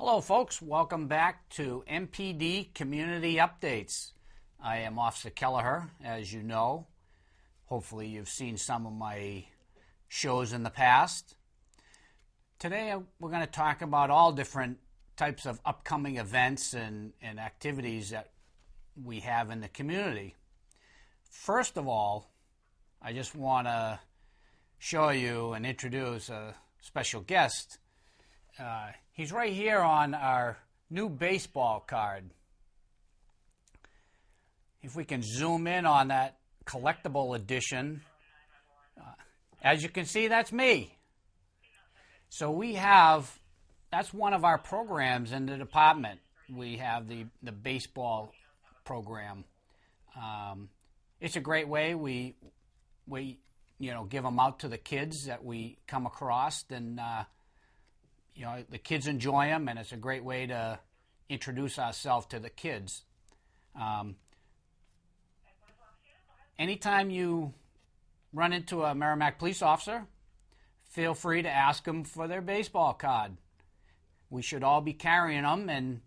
Hello folks, welcome back to MPD Community Updates. I am Officer Kelleher, as you know. Hopefully you've seen some of my shows in the past. Today we're going to talk about all different types of upcoming events and activities that we have in the community. First of all, I just want to show you and introduce a special guest. He's right here on our new baseball card. If we can zoom in on that collectible edition, as you can see, that's me. So that's one of our programs in the department. We have the baseball program. It's a great way. We give them out to the kids that we come across, and the kids enjoy them, and it's a great way to introduce ourselves to the kids. Anytime you run into a Merrimack police officer, feel free to ask them for their baseball card. We should all be carrying them and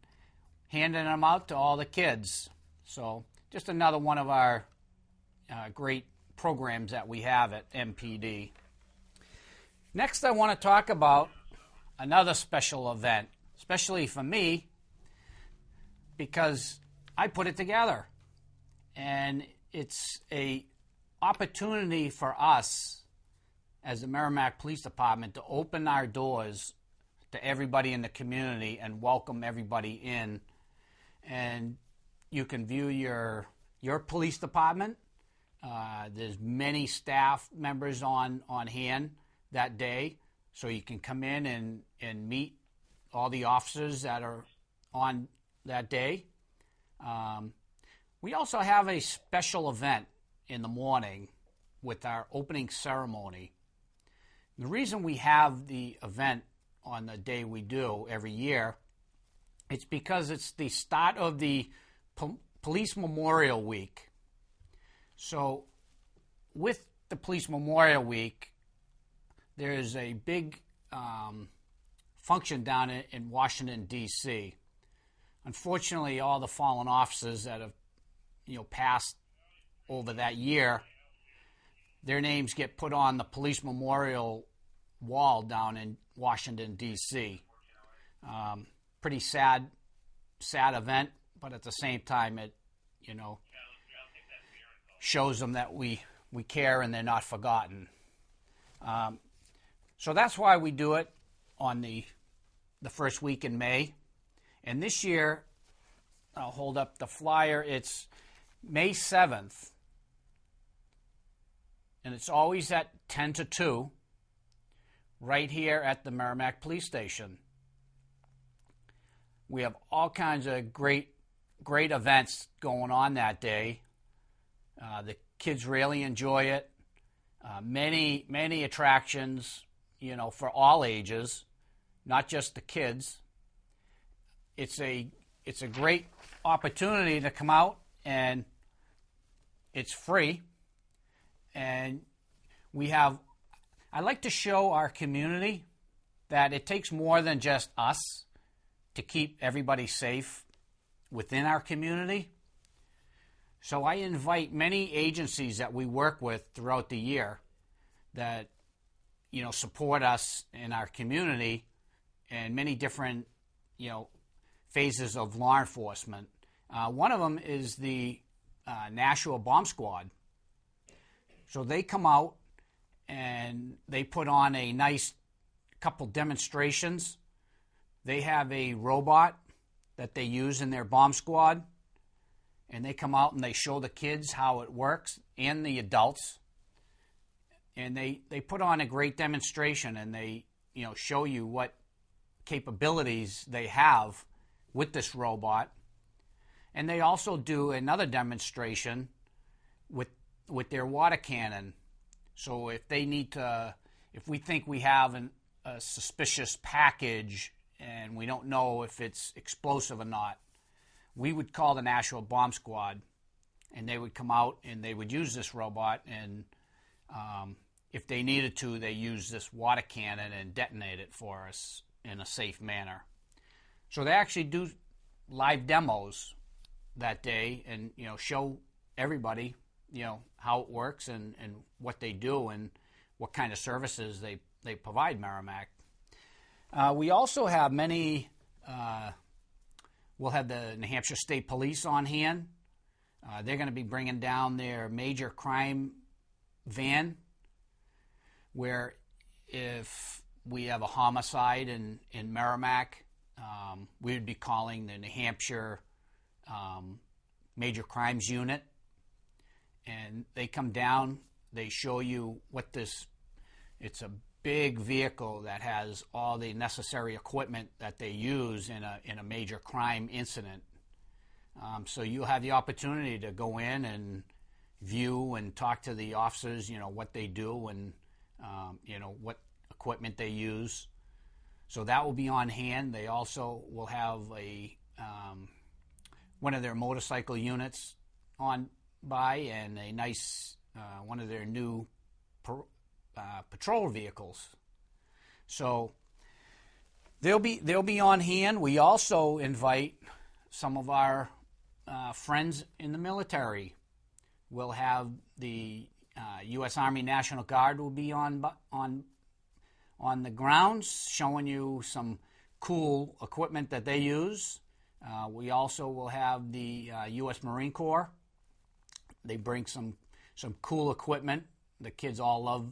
handing them out to all the kids. So just another one of our great programs that we have at MPD. Next, I want to talk about another special event, especially for me, because I put it together. And it's an opportunity for us as the Merrimack Police Department to open our doors to everybody in the community and welcome everybody in. And you can view your police department. There's many staff members on hand that day, so you can come in and meet all the officers that are on that day. We also have a special event in the morning with our opening ceremony. The reason we have the event on the day we do every year, it's because it's the start of the Police Memorial Week. So with the Police Memorial Week, there's a big function down in Washington, D.C. Unfortunately, all the fallen officers that have passed over that year, their names get put on the Police Memorial Wall down in Washington, D.C. Pretty sad event, but at the same time, it shows them that we care and they're not forgotten. So that's why we do it on the first week in May. And this year, I'll hold up the flyer, it's May 7th. And it's always at 10 to 2, right here at the Merrimack Police Station. We have all kinds of great events going on that day. The kids really enjoy it. Many attractions, for all ages, not just the kids. It's a great opportunity to come out, and it's free. And I like to show our community that it takes more than just us to keep everybody safe within our community. So I invite many agencies that we work with throughout the year that support us in our community and many different phases of law enforcement. One of them is the National Bomb Squad. So they come out and they put on a nice couple demonstrations. They have a robot that they use in their bomb squad, and they come out and they show the kids how it works and the adults. And they put on a great demonstration, and they show you what capabilities they have with this robot. And they also do another demonstration with their water cannon. So if we think we have a suspicious package and we don't know if it's explosive or not, we would call the National Bomb Squad, and they would come out and they would use this robot, and if they needed to, they use this water cannon and detonate it for us in a safe manner. So they actually do live demos that day and, show everybody, how it works and what they do and what kind of services they provide Merrimack. We also have we'll have the New Hampshire State Police on hand. They're going to be bringing down their major crime van, where if we have a homicide in Merrimack, we would be calling the New Hampshire Major Crimes Unit. And they come down, they show you it's a big vehicle that has all the necessary equipment that they use in a major crime incident. So you'll have the opportunity to go in and view and talk to the officers, what they do and, what equipment they use. So that will be on hand. They also will have one of their motorcycle units on by and a nice one of their new patrol vehicles. So they'll be on hand. We also invite some of our friends in the military. We'll have the U.S. Army National Guard will be on the grounds, showing you some cool equipment that they use. We also will have the U.S. Marine Corps. They bring some cool equipment. The kids all love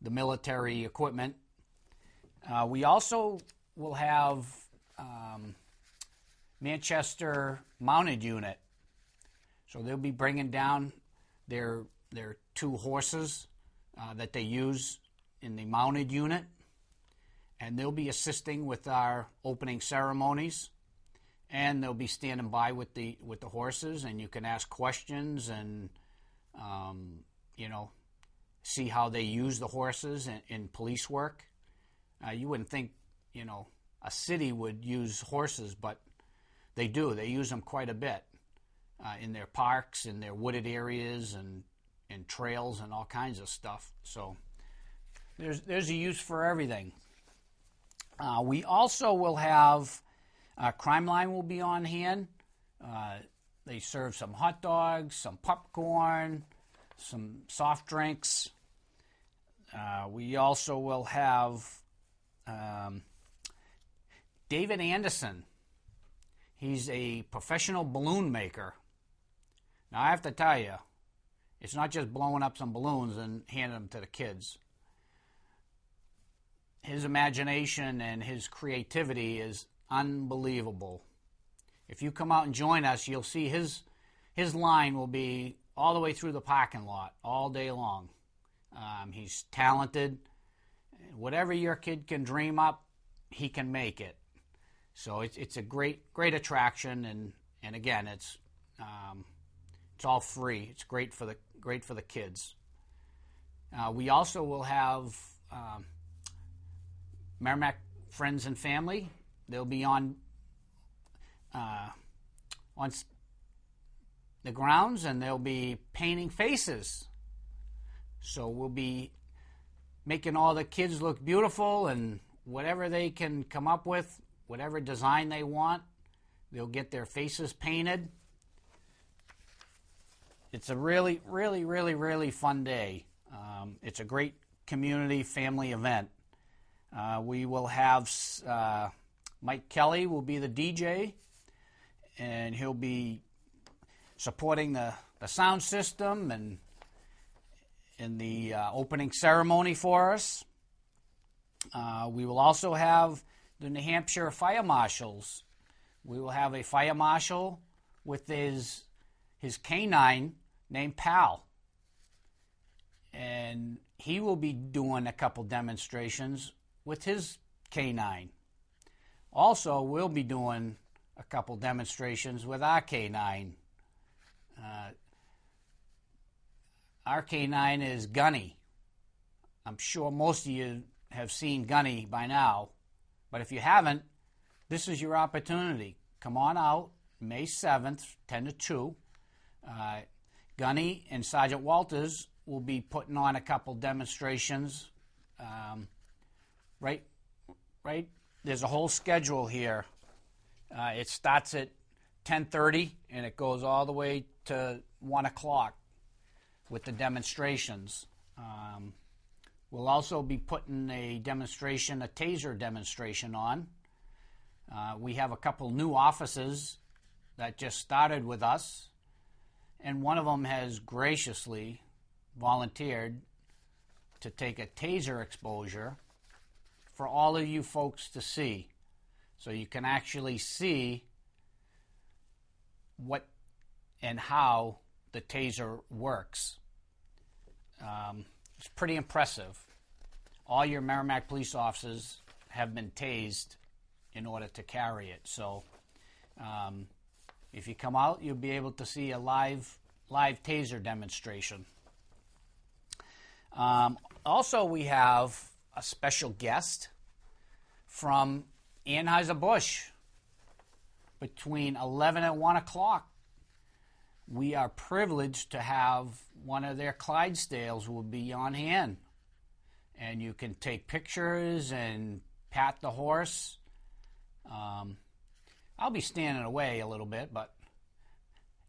the military equipment. We also will have Manchester Mounted Unit. So they'll be bringing down their 2 horses that they use in the mounted unit, and they'll be assisting with our opening ceremonies, and they'll be standing by with the horses, and you can ask questions and see how they use the horses in police work. You wouldn't think a city would use horses, but they do. They use them quite a bit in their parks, in their wooded areas, and trails and all kinds of stuff. So there's a use for everything. We also will have Crime Line will be on hand. They serve some hot dogs, some popcorn, some soft drinks. We also will have David Anderson. He's a professional balloon maker. Now, I have to tell you, it's not just blowing up some balloons and handing them to the kids. His imagination and his creativity is unbelievable. If you come out and join us, you'll see his line will be all the way through the parking lot all day long. He's talented. Whatever your kid can dream up, he can make it. So it's a great attraction, and again, it's all free. It's great for the kids. We also will have Merrimack Friends and Family. They'll be on the grounds, and they'll be painting faces. So we'll be making all the kids look beautiful, and whatever they can come up with, whatever design they want, they'll get their faces painted. It's a really, really, really, really fun day. It's a great community family event. We will have Mike Kelly will be the DJ, and he'll be supporting the sound system and in the opening ceremony for us. We will also have the New Hampshire Fire Marshals. We will have a fire marshal with his canine named Pal. And he will be doing a couple demonstrations with his canine. Also, we'll be doing a couple demonstrations with our canine. Our canine is Gunny. I'm sure most of you have seen Gunny by now, but if you haven't, this is your opportunity. Come on out, May 7th, 10 to 2. Gunny and Sergeant Walters will be putting on a couple demonstrations. Right. There's a whole schedule here It starts at 10:30 and it goes all the way to 1 o'clock with the demonstrations. We'll also be putting a taser demonstration on. We have a couple new officers that just started with us, and one of them has graciously volunteered to take a taser exposure for all of you folks to see, so you can actually see what and how the taser works. It's pretty impressive. All your Merrimack police officers have been tased in order to carry it. So if you come out, you'll be able to see a live taser demonstration. Also, we have a special guest from Anheuser-Busch between 11 and 1 o'clock. We are privileged to have one of their Clydesdales will be on hand. And you can take pictures and pat the horse. I'll be standing away a little bit, but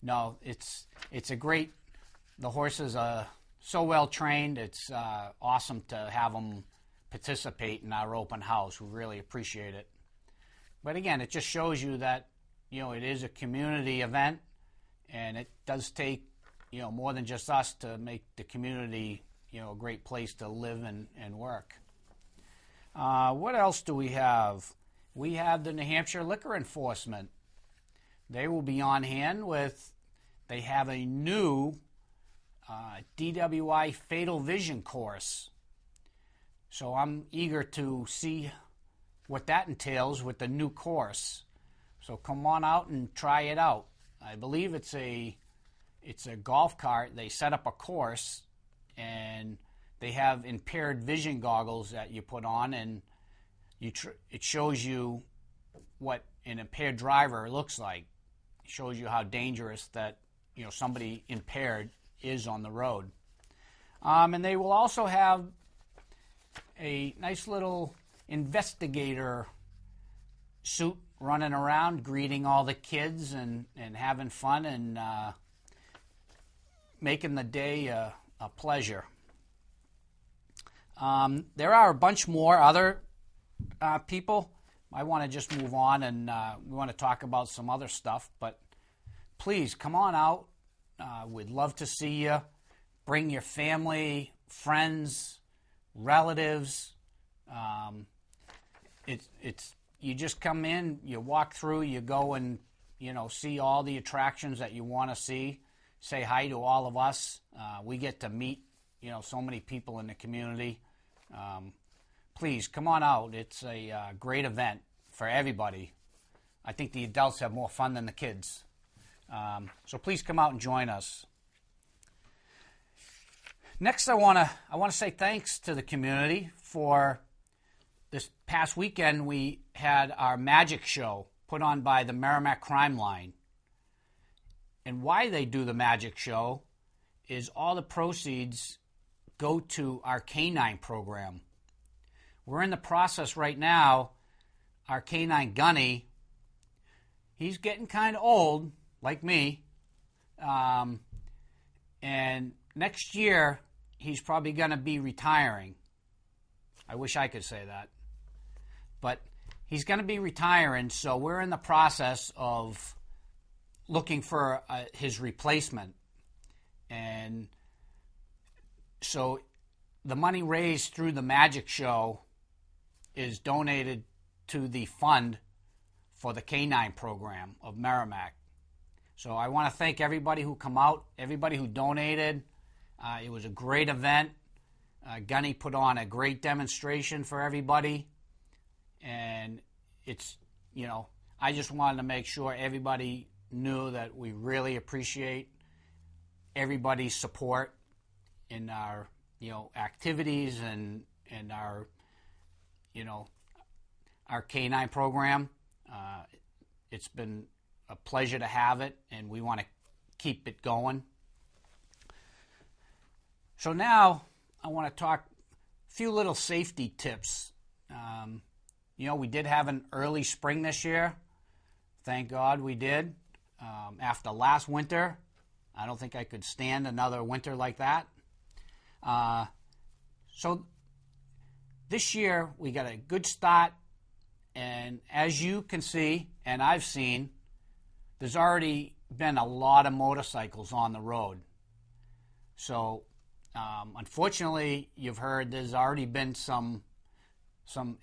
no, it's a great, the horses are so well trained. It's awesome to have them participate in our open house. We really appreciate it. But again, it just shows you that, it is a community event, and it does take, more than just us to make the community, a great place to live and work. What else do we have? We have the New Hampshire Liquor Enforcement. They will be on hand they have a new DWI Fatal Vision course. So I'm eager to see what that entails with the new course. So come on out and try it out. I believe it's a golf cart. They set up a course, and they have impaired vision goggles that you put on, and it shows you what an impaired driver looks like. It shows you how dangerous that somebody impaired is on the road. And they will also have a nice little investigator suit running around greeting all the kids and having fun and making the day a pleasure. There are a bunch more other people. I want to just move on, and we want to talk about some other stuff, but please come on out. We'd love to see you. Bring your family, friends, relatives. You just come in, you walk through, you go and see all the attractions that you want to see. Say hi to all of us. We get to meet so many people in the community. Please come on out. It's a great event for everybody. I think the adults have more fun than the kids. So please come out and join us. Next, I want to say thanks to the community for this past weekend. We had our magic show put on by the Merrimack Crime Line. And why they do the magic show is all the proceeds go to our canine program. We're in the process right now. Our canine Gunny, he's getting kind of old, like me. And next year, he's probably going to be retiring. I wish I could say that. But he's going to be retiring, so we're in the process of looking for his replacement. And so the money raised through the magic show is donated to the fund for the canine program of Merrimack. So I want to thank everybody who come out, everybody who donated. It was a great event. Gunny put on a great demonstration for everybody. And it's, I just wanted to make sure everybody knew that we really appreciate everybody's support in our, activities and our, our canine program. It's been a pleasure to have it, and we want to keep it going. So now I want to talk a few little safety tips. We did have an early spring this year. Thank God we did. After last winter, I don't think I could stand another winter like that. So this year we got a good start, and as you can see, and I've seen, there's already been a lot of motorcycles on the road. So unfortunately, you've heard there's already been some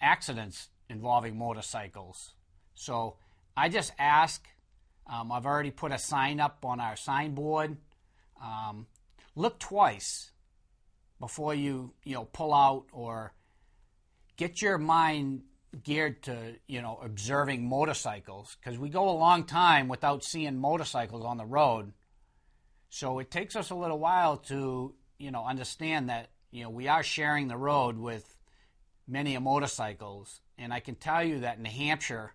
accidents involving motorcycles. So I just ask, I've already put a sign up on our signboard. Look twice before you pull out, or get your mind geared to observing motorcycles, because we go a long time without seeing motorcycles on the road. So it takes us a little while to understand that we are sharing the road with many motorcycles. And I can tell you that in New Hampshire,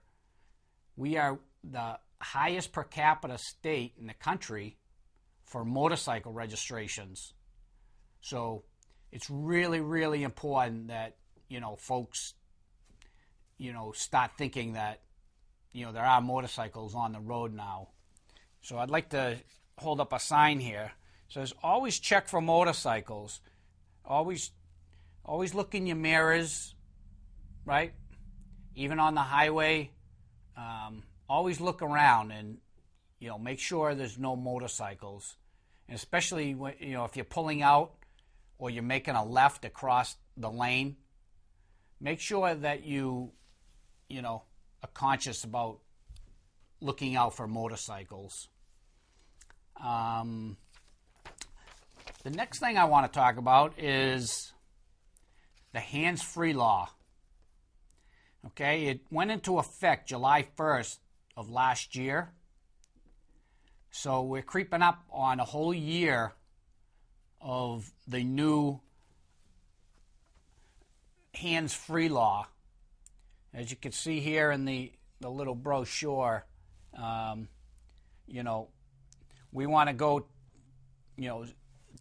we are the highest per capita state in the country for motorcycle registrations. So it's really, really important that folks start thinking that there are motorcycles on the road now. So I'd like to hold up a sign here. It says, always check for motorcycles. Always look in your mirrors, right? Even on the highway, always look around and make sure there's no motorcycles. And especially when, if you're pulling out or you're making a left across the lane, make sure that you are conscious about looking out for motorcycles. The next thing I want to talk about is the hands-free law. Okay, it went into effect July 1st of last year. So we're creeping up on a whole year of the new hands-free law. As you can see here in the little brochure, we want to go,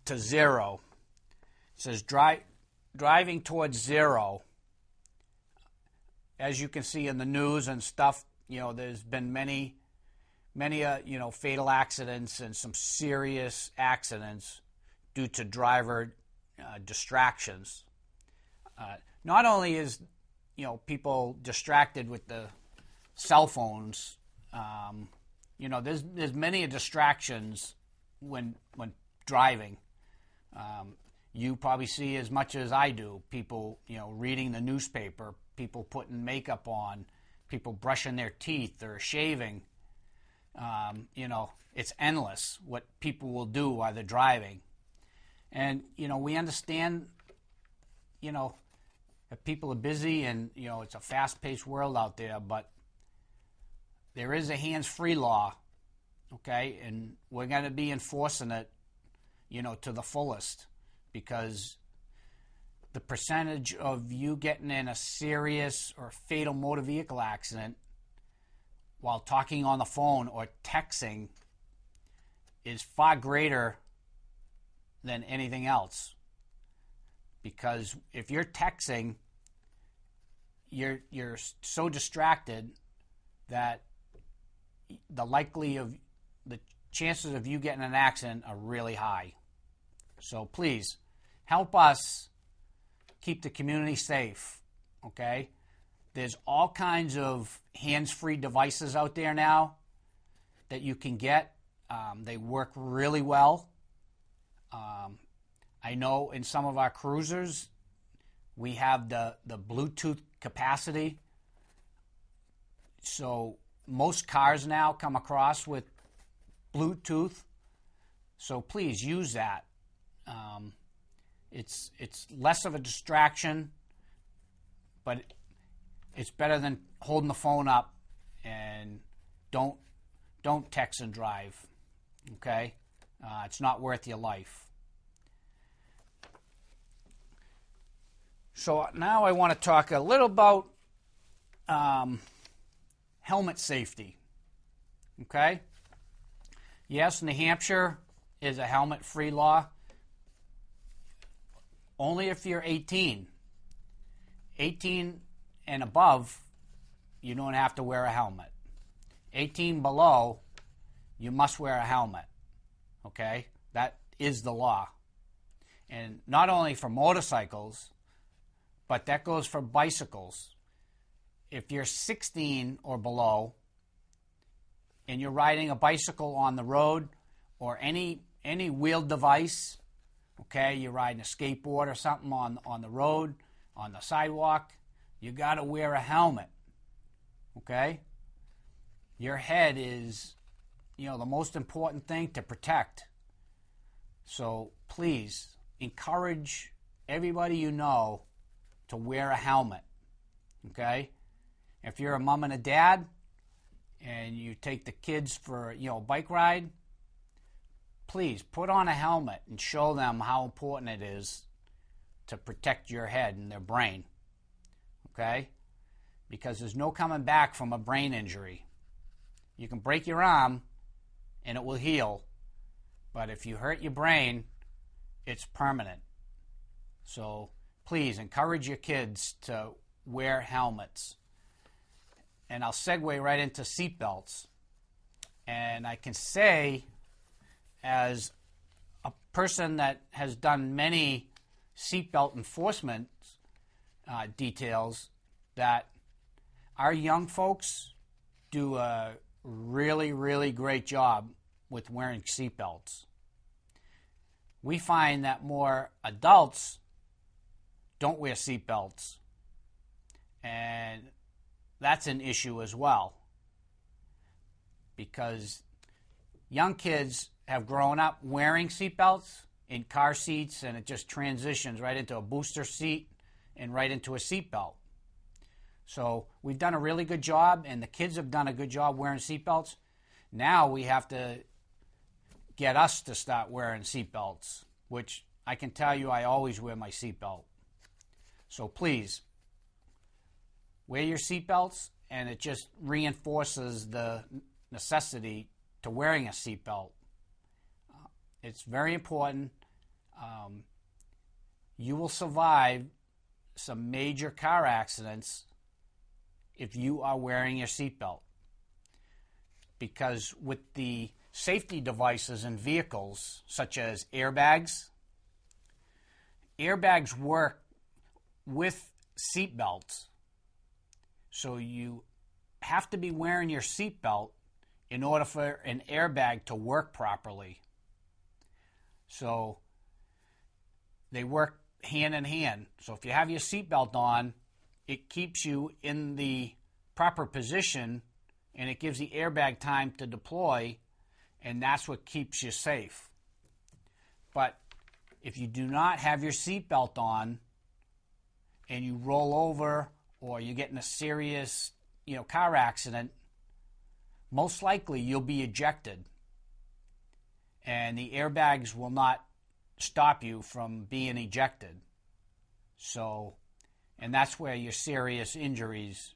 to zero. It says driving towards zero. As you can see in the news and stuff, there's been many, fatal accidents and some serious accidents due to driver distractions. Not only is people distracted with the cell phones, there's many distractions when driving. You probably see as much as I do. People, reading the newspaper, people putting makeup on, people brushing their teeth or shaving. It's endless what people will do while they're driving. And, we understand, that people are busy and, it's a fast-paced world out there, but there is a hands-free law, okay? And we're going to be enforcing it, to the fullest, because the percentage of you getting in a serious or fatal motor vehicle accident while talking on the phone or texting is far greater than anything else. Because if you're texting, you're so distracted that the chances of you getting in an accident are really high. So please help us keep the community safe, okay? There's all kinds of hands-free devices out there now that you can get. They work really well. I know in some of our cruisers, we have the Bluetooth capacity. So most cars now come across with Bluetooth. So please use that. It's less of a distraction, but it's better than holding the phone up. And don't text and drive. Okay, it's not worth your life. So now I want to talk a little about helmet safety. Okay? Yes, New Hampshire is a helmet-free law. Only if you're 18. 18 and above, you don't have to wear a helmet. 18 below, you must wear a helmet. Okay? That is the law. And not only for motorcycles, but that goes for bicycles. If you're 16 or below and you're riding a bicycle on the road or any wheeled device, okay, you're riding a skateboard or something on the road, on the sidewalk, you got to wear a helmet. Okay? Your head is, the most important thing to protect. So please encourage everybody you know to wear a helmet. Okay? If you're a mom and a dad and you take the kids for, a bike ride, please put on a helmet and show them how important it is to protect your head and their brain. Okay? Because there's no coming back from a brain injury. You can break your arm and it will heal, but if you hurt your brain, it's permanent. So please encourage your kids to wear helmets. And I'll segue right into seatbelts. And I can say, as a person that has done many seatbelt enforcement details, that our young folks do a really, really great job with wearing seatbelts. We find that more adults don't wear seatbelts, and that's an issue as well, because young kids have grown up wearing seatbelts in car seats, and it just transitions right into a booster seat and right into a seatbelt. So we've done a really good job, and the kids have done a good job wearing seatbelts. Now we have to get us to start wearing seatbelts, which I can tell you I always wear my seatbelt. So please, wear your seatbelts, and it just reinforces the necessity to wearing a seatbelt. It's very important. You will survive some major car accidents if you are wearing your seatbelt. Because with the safety devices in vehicles, such as airbags work with seatbelts. So you have to be wearing your seatbelt in order for an airbag to work properly. So they work hand in hand. So if you have your seatbelt on, it keeps you in the proper position, and it gives the airbag time to deploy, and that's what keeps you safe. But if you do not have your seatbelt on and you roll over or you get in a serious, car accident, most likely you'll be ejected, and the airbags will not stop you from being ejected. So, and that's where your serious injuries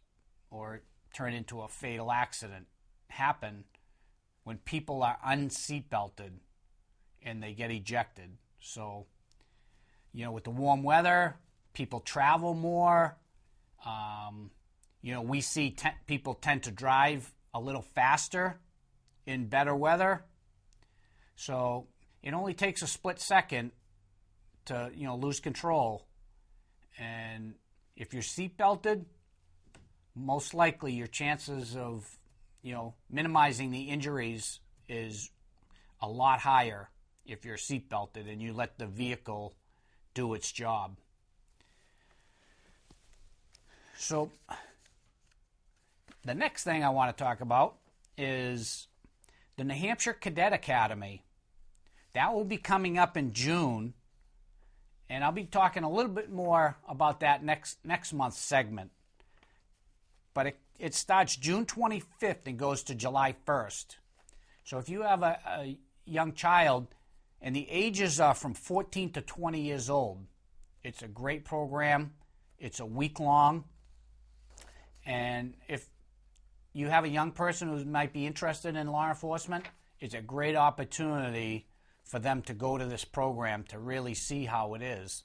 or turn into a fatal accident happen, when people are unseatbelted and they get ejected. So, with the warm weather, people travel more. We see people tend to drive a little faster in better weather. So it only takes a split second to, lose control. And if you're seatbelted, most likely your chances of, minimizing the injuries is a lot higher if you're seatbelted and you let the vehicle do its job. So the next thing I want to talk about is the New Hampshire Cadet Academy. That will be coming up in June, and I'll be talking a little bit more about that next month's segment. But it starts June 25th and goes to July 1st. So if you have a young child, and the ages are from 14 to 20 years old, it's a great program. It's a week long. And if you have a young person who might be interested in law enforcement, it's a great opportunity for them to go to this program to really see how it is.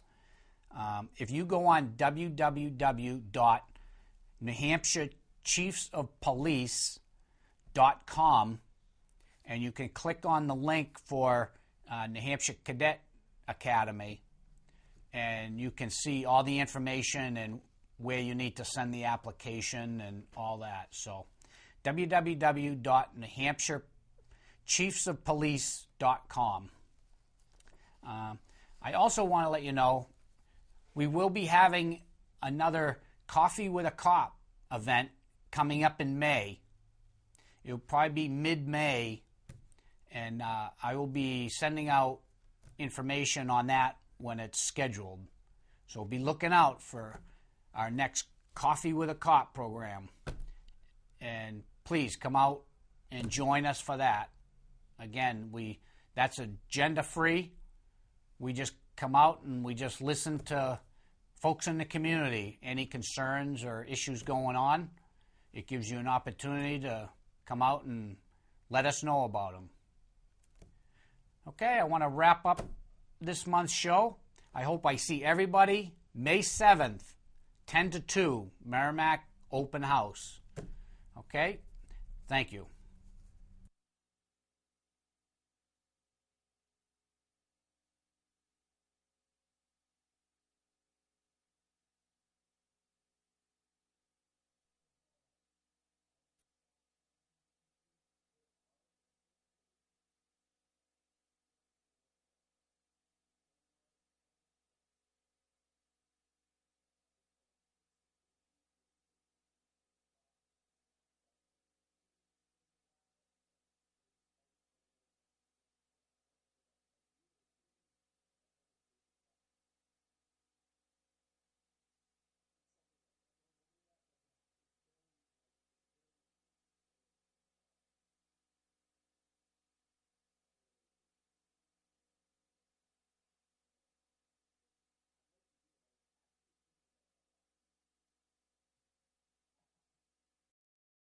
If you go on www.newhampshirechiefsofpolice.org, NHPCadet.com, and you can click on the link for New Hampshire Cadet Academy, and you can see all the information and where you need to send the application and all that. So www.newhampshirechiefsofpolice.com. I also want to let you know we will be having another Coffee with a Cop event coming up in May. It'll probably be mid-May, and I will be sending out information on that when it's scheduled. So be looking out for our next Coffee with a Cop program. And please come out and join us for that. Again, that's agenda-free. We just come out and we just listen to folks in the community, any concerns or issues going on. It gives you an opportunity to come out and let us know about them. Okay, I want to wrap up this month's show. I hope I see everybody May 7th, 10 to 2, Merrimack Open House. Okay, thank you.